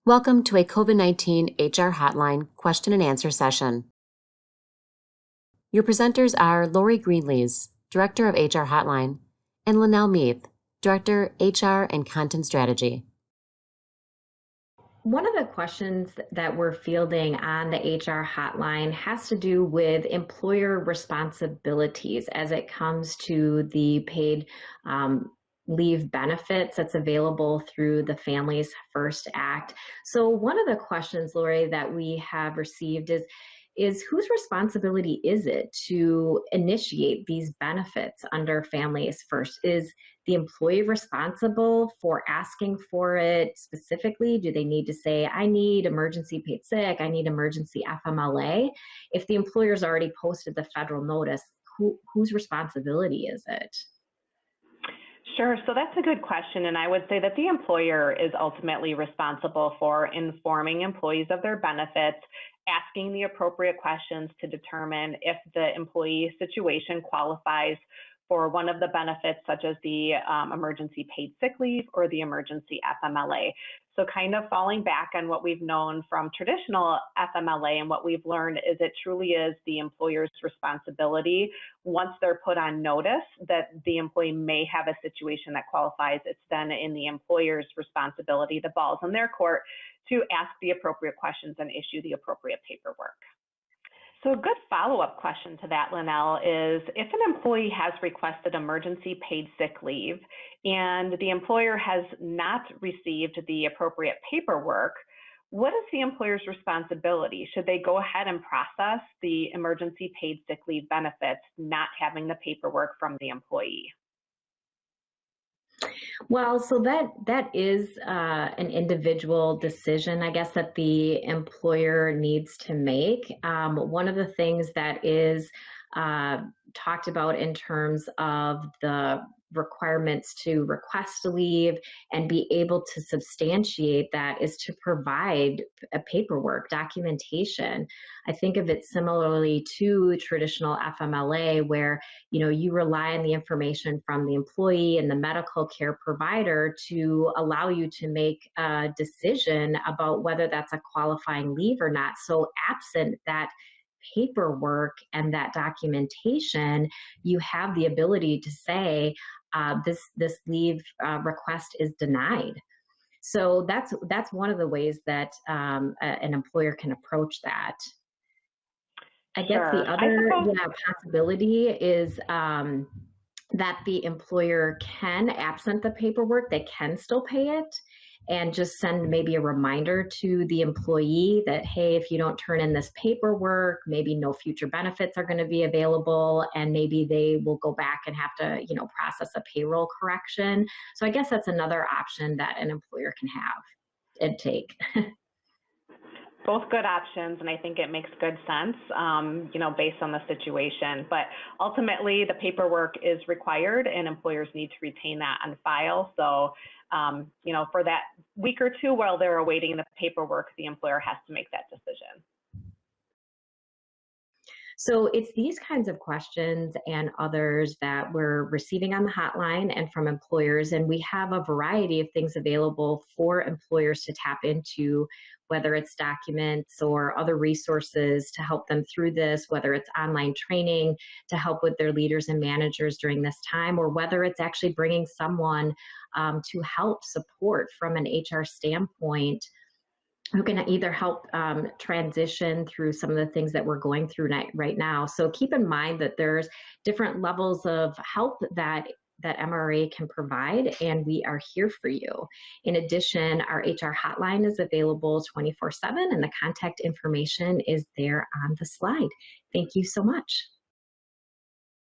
Welcome to a COVID-19 HR Hotline question and answer session. Your presenters are Lori Greenlees, Director of HR Hotline, and Linnell Meath, Director, HR and Content Strategy. One of the questions that we're fielding on the HR hotline has to do with employer responsibilities as it comes to the paid leave benefits that's available through the Families First Act. So one of the questions, Lori, that we have received is whose responsibility is it to initiate these benefits under Families First? Is the employee responsible for asking for it specifically? Do they need to say, I need emergency paid sick, I need emergency FMLA? If the employer's already posted the federal notice, whose responsibility is it? Sure, so that's a good question, and I would say that the employer is ultimately responsible for informing employees of their benefits, asking the appropriate questions to determine if the employee situation qualifies for one of the benefits, such as the emergency paid sick leave or the emergency FMLA. So kind of falling back on what we've known from traditional FMLA, and what we've learned is it truly is the employer's responsibility. Once they're put on notice that the employee may have a situation that qualifies, it's then in the employer's responsibility, the ball's in their court, to ask the appropriate questions and issue the appropriate paperwork. So a good follow-up question to that, Linnell, is if an employee has requested emergency paid sick leave and the employer has not received the appropriate paperwork, what is the employer's responsibility? Should they go ahead and process the emergency paid sick leave benefits, not having the paperwork from the employee? Well, so that is an individual decision, I guess, that the employer needs to make. One of the things that is talked about in terms of the requirements to request a leave and be able to substantiate that is to provide a paperwork, documentation. I think of it similarly to traditional FMLA, where you rely on the information from the employee and the medical care provider to allow you to make a decision about whether that's a qualifying leave or not. So absent that paperwork and that documentation, you have the ability to say this leave request is denied. So that's one of the ways that an employer can approach that. I guess Sure. the other possibility is that the employer can, absent the paperwork, they can still pay it, and just send maybe a reminder to the employee that, hey, if you don't turn in this paperwork, maybe no future benefits are going to be available, and maybe they will go back and have to, process a payroll correction. So I guess that's another option that an employer can have and take. Both good options, and I think it makes good sense, based on the situation. But ultimately, the paperwork is required, and employers need to retain that on file. So, for that week or two while they're awaiting the paperwork, the employer has to make that decision. So it's these kinds of questions and others that we're receiving on the hotline and from employers, and we have a variety of things available for employers to tap into, whether it's documents or other resources to help them through this, whether it's online training to help with their leaders and managers during this time, or whether it's actually bringing someone to help support from an HR standpoint who can either help transition through some of the things that we're going through right now. So keep in mind that there's different levels of help that MRA can provide, and we are here for you. In addition, our HR hotline is available 24/7, and the contact information is there on the slide. Thank you so much.